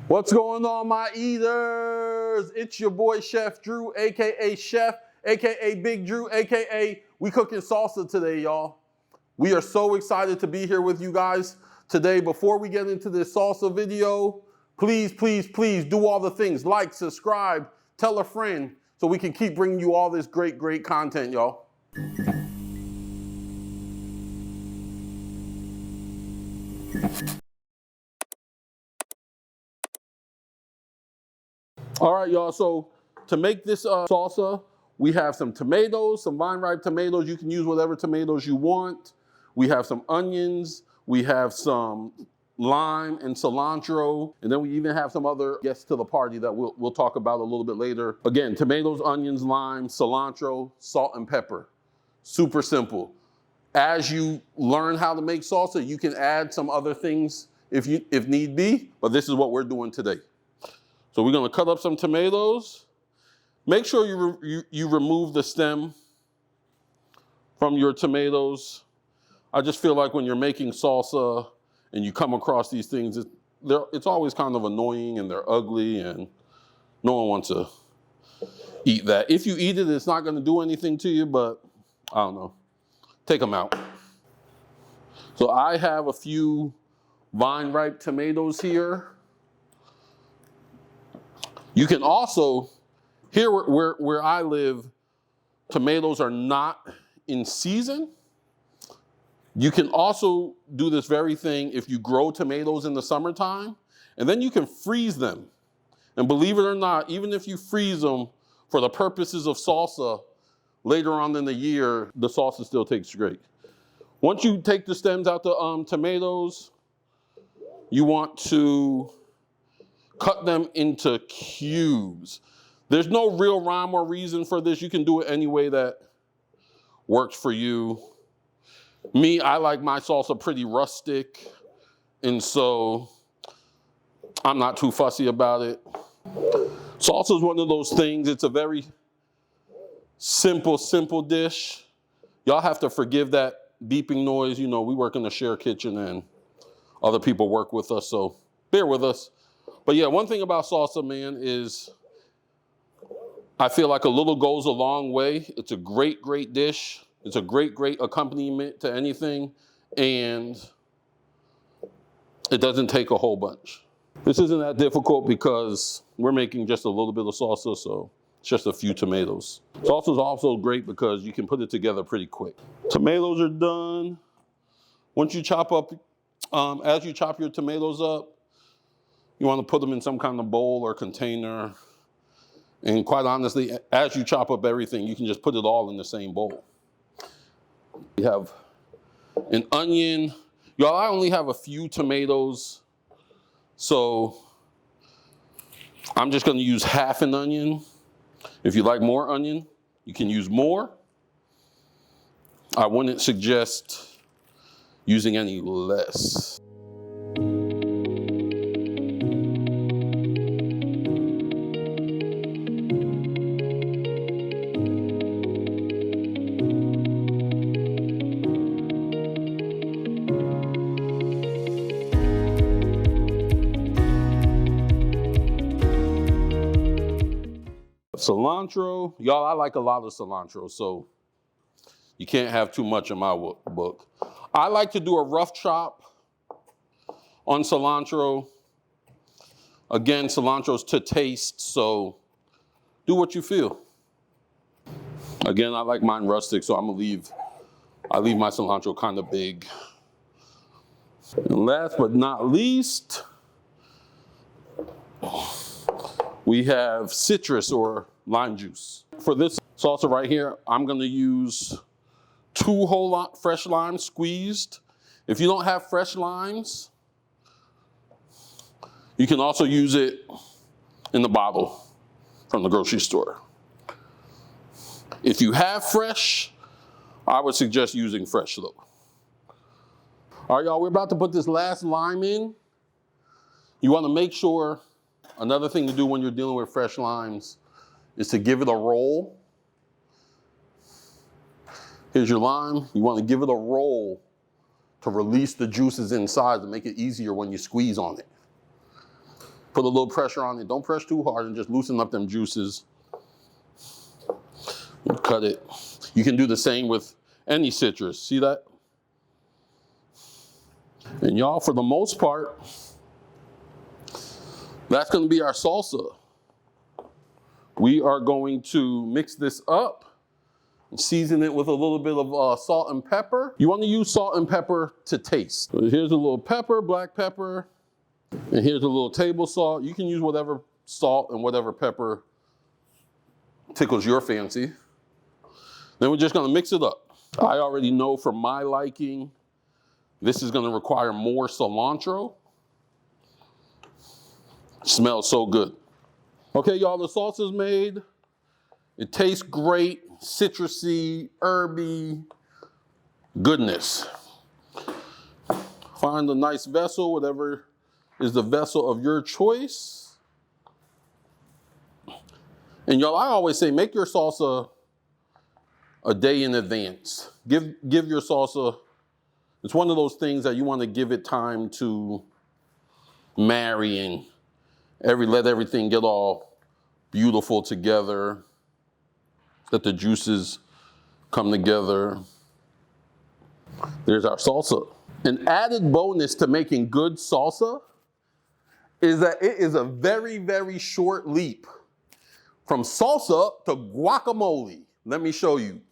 What's going on, my eaters? It's your boy Chef Drew, aka Chef, aka Big Drew, aka we cooking salsa today, y'all. We are so excited to be here with you guys today. Before we get into this salsa video, please do all the things. Like, subscribe, tell a friend, so we can keep bringing you all this great content, y'all. All right, y'all, so to make this salsa, we have some tomatoes, some vine-ripe tomatoes. You can use whatever tomatoes you want. We have some onions. We have some lime and cilantro. And then we even have some other guests to the party that we'll talk about a little bit later. Again, tomatoes, onions, lime, cilantro, salt, and pepper. Super simple. As you learn how to make salsa, you can add some other things if need be, but this is what we're doing today. So we're gonna cut up some tomatoes. Make sure you remove the stem from your tomatoes. I just feel like when you're making salsa and you come across these things, it's always kind of annoying and they're ugly and no one wants to eat that. If you eat it, it's not gonna do anything to you, but I don't know. Take them out. So I have a few vine-ripe tomatoes here. You can also, here where I live, tomatoes are not in season. You can also do this very thing if you grow tomatoes in the summertime, and then you can freeze them. And believe it or not, even if you freeze them for the purposes of salsa, later on in the year, the salsa still tastes great. Once you take the stems out the tomatoes, you want to cut them into cubes. There's no real rhyme or reason for this. You can do it any way that works for you. Me, I like my salsa pretty rustic, and so I'm not too fussy about it. Salsa is one of those things, it's a very simple dish. Y'all have to forgive that beeping noise. You know, we work in a shared kitchen and other people work with us, so bear with us. But yeah, one thing about salsa, man, is I feel like a little goes a long way. It's a great dish. It's a great accompaniment to anything, and it doesn't take a whole bunch. This isn't that difficult because we're making just a little bit of salsa, so it's just a few tomatoes. Salsa is also great because you can put it together pretty quick. Tomatoes are done. Once you chop up, as you chop your tomatoes up, you want to put them in some kind of bowl or container. And quite honestly, as you chop up everything, you can just put it all in the same bowl. We have an onion. Y'all, I only have a few tomatoes, so I'm just going to use half an onion. If you like more onion, you can use more. I wouldn't suggest using any less. Cilantro, y'all, I like a lot of cilantro, so you can't have too much in my book. I like to do a rough chop on cilantro. Again, cilantro's to taste, so do what you feel. Again, I like mine rustic, so I leave my cilantro kind of big. And last but not least, we have citrus or lime juice. For this salsa right here, I'm gonna use 2 whole fresh limes squeezed. If you don't have fresh limes, you can also use it in the bottle from the grocery store. If you have fresh, I would suggest using fresh though. All right, y'all, we're about to put this last lime in. You wanna make sure, another thing to do when you're dealing with fresh limes is to give it a roll. Here's your lime. You want to give it a roll to release the juices inside to make it easier when you squeeze on it. Put a little pressure on it. Don't press too hard and just loosen up them juices. Cut it. You can do the same with any citrus. See that? And y'all, for the most part, that's going to be our salsa. We are going to mix this up. Season it with a little bit of salt and pepper. You want to use salt and pepper to taste. So here's a little pepper, black pepper, and here's a little table salt. You can use whatever salt and whatever pepper tickles your fancy. Then we're just going to mix it up. I already know for my liking, this is going to require more cilantro. Smells so good. Okay, y'all, the salsa's made. It tastes great, citrusy, herby, goodness. Find a nice vessel, whatever is the vessel of your choice. And y'all, I always say, make your salsa a day in advance. Give your salsa, it's one of those things that you want to give it time to marry and let everything get all beautiful together. Let the juices come together. There's our salsa. An added bonus to making good salsa is that it is a very, very short leap from salsa to guacamole. Let me show you.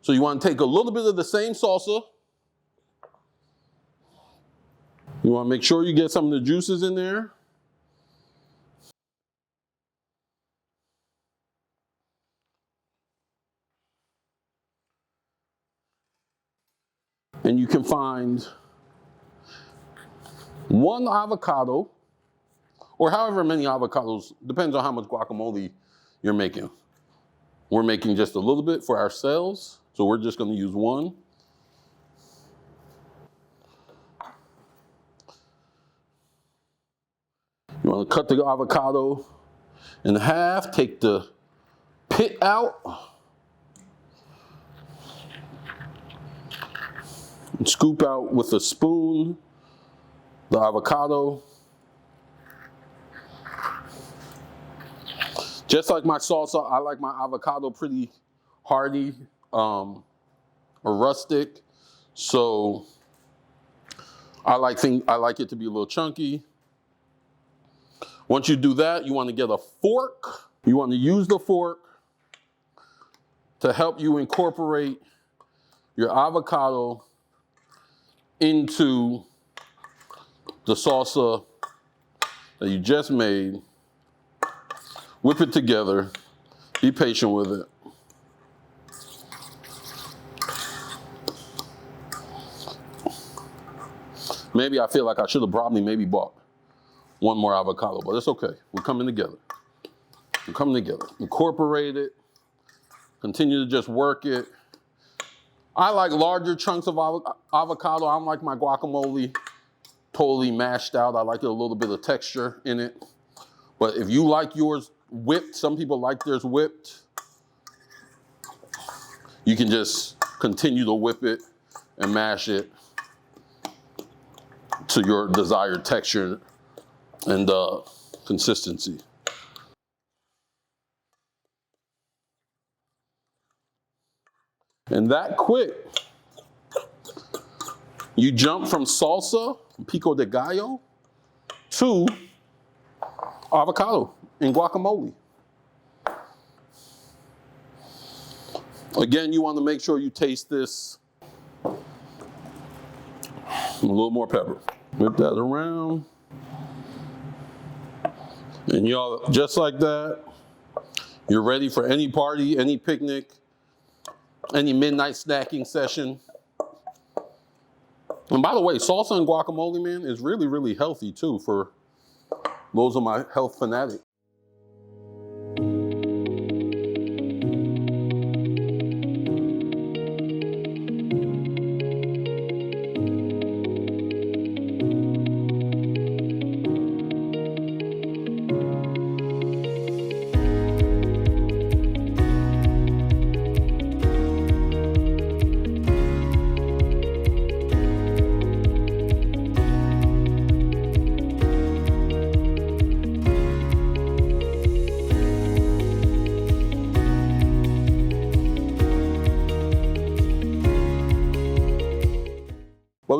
So you want to take a little bit of the same salsa. You want to make sure you get some of the juices in there. And you can find one avocado, or however many avocados, depends on how much guacamole you're making. We're making just a little bit for ourselves, so we're just going to use one. You want to cut the avocado in half, take the pit out, and scoop out with a spoon the avocado. Just like my salsa, I like my avocado pretty hearty or rustic. So I like it to be a little chunky. Once you do that, you want to get a fork. You want to use the fork to help you incorporate your avocado into the salsa that you just made. Whip it together. Be patient with it. Maybe I feel like I should have probably bought one more avocado, but it's okay. We're coming together. We're coming together. Incorporate it. Continue to just work it. I like larger chunks of avocado. I don't like my guacamole totally mashed out. I like a little bit of texture in it. But if you like yours whipped, some people like theirs whipped, you can just continue to whip it and mash it to your desired texture and consistency. And that quick, you jump from salsa, pico de gallo, to avocado and guacamole. Again, you want to make sure you taste this. A little more pepper. Whip that around. And y'all, just like that, you're ready for any party, any picnic, any midnight snacking session. And by the way, salsa and guacamole, man, is really, really healthy too for those of my health fanatics.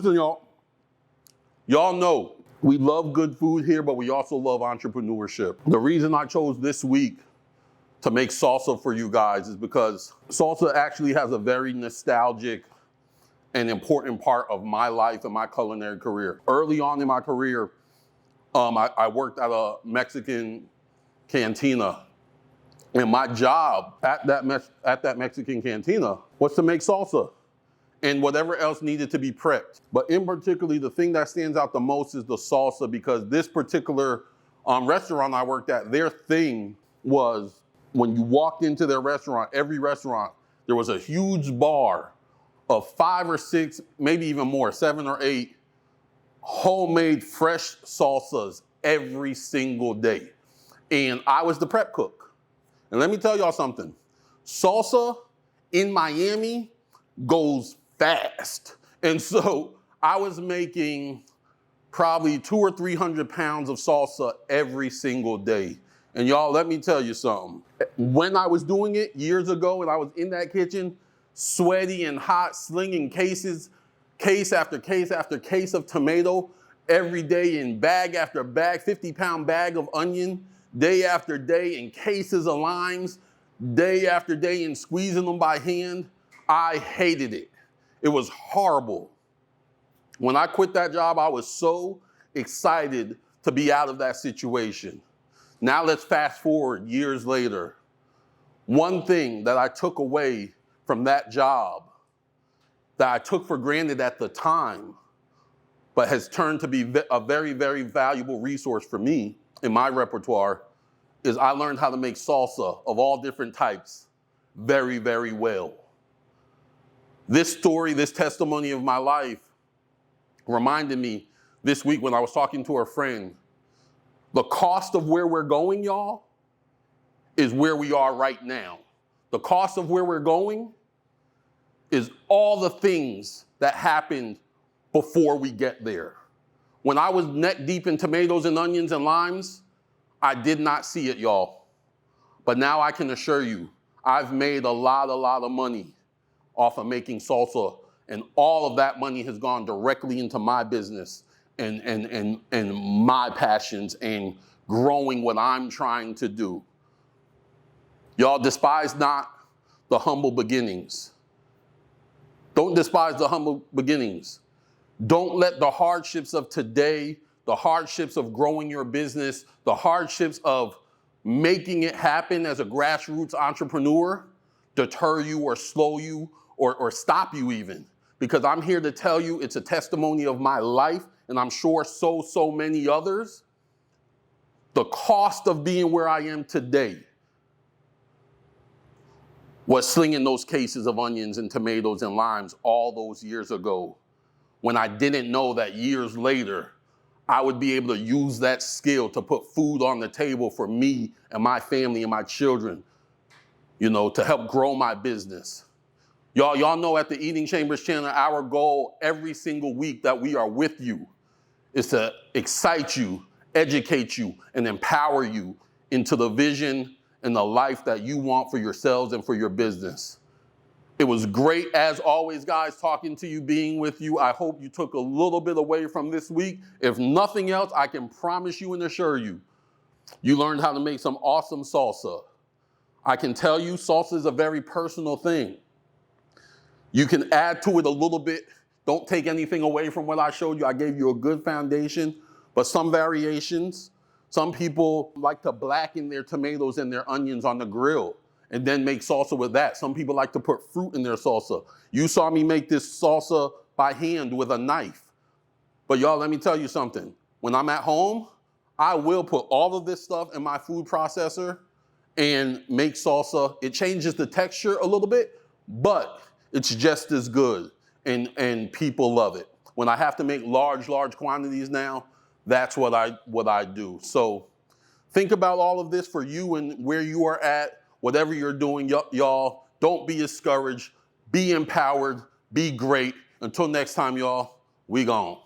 Listen, y'all. Y'all know we love good food here, but we also love entrepreneurship. The reason I chose this week to make salsa for you guys is because salsa actually has a very nostalgic and important part of my life and my culinary career. Early on in my career, I worked at a Mexican cantina, and my job at that Mexican cantina was to make salsa and whatever else needed to be prepped. But in particularly, the thing that stands out the most is the salsa, because this particular restaurant I worked at, their thing was when you walked into their restaurant, every restaurant, there was a huge bar of 5 or 6, maybe even more, 7 or 8 homemade fresh salsas every single day. And I was the prep cook. And let me tell y'all something. Salsa in Miami goes fast. And so I was making probably 200 or 300 pounds of salsa every single day. And y'all, let me tell you something. When I was doing it years ago and I was in that kitchen, sweaty and hot, slinging cases, case after case after case of tomato, every day in bag after bag, 50-pound bag of onion, day after day in cases of limes, day after day in squeezing them by hand, I hated it. It was horrible. When I quit that job, I was so excited to be out of that situation. Now let's fast forward years later. One thing that I took away from that job that I took for granted at the time, but has turned to be a very, very valuable resource for me in my repertoire, is I learned how to make salsa of all different types very, very well. This story, this testimony of my life reminded me this week when I was talking to a friend, the cost of where we're going, y'all, is where we are right now. The cost of where we're going is all the things that happened before we get there. When I was neck deep in tomatoes and onions and limes, I did not see it, y'all. But now I can assure you, I've made a lot of money off of making salsa, and all of that money has gone directly into my business and my passions and growing what I'm trying to do. Y'all, despise not the humble beginnings. Don't despise the humble beginnings. Don't let the hardships of today, the hardships of growing your business, the hardships of making it happen as a grassroots entrepreneur deter you or slow you or stop you even. Because I'm here to tell you it's a testimony of my life, and I'm sure so many others. The cost of being where I am today was slinging those cases of onions and tomatoes and limes all those years ago, when I didn't know that years later, I would be able to use that skill to put food on the table for me and my family and my children, to help grow my business. Y'all know at the Eating Chambers channel, our goal every single week that we are with you is to excite you, educate you, and empower you into the vision and the life that you want for yourselves and for your business. It was great, as always, guys, talking to you, being with you. I hope you took a little bit away from this week. If nothing else, I can promise you and assure you, you learned how to make some awesome salsa. I can tell you, salsa is a very personal thing. You can add to it a little bit. Don't take anything away from what I showed you. I gave you a good foundation, but some variations. Some people like to blacken their tomatoes and their onions on the grill and then make salsa with that. Some people like to put fruit in their salsa. You saw me make this salsa by hand with a knife. But y'all, let me tell you something. When I'm at home, I will put all of this stuff in my food processor and make salsa. It changes the texture a little bit, but it's just as good, and people love it. When I have to make large quantities now, that's what I do. So think about all of this for you and where you are at, whatever you're doing, y'all. Don't be discouraged. Be empowered. Be great. Until next time, y'all, we gone.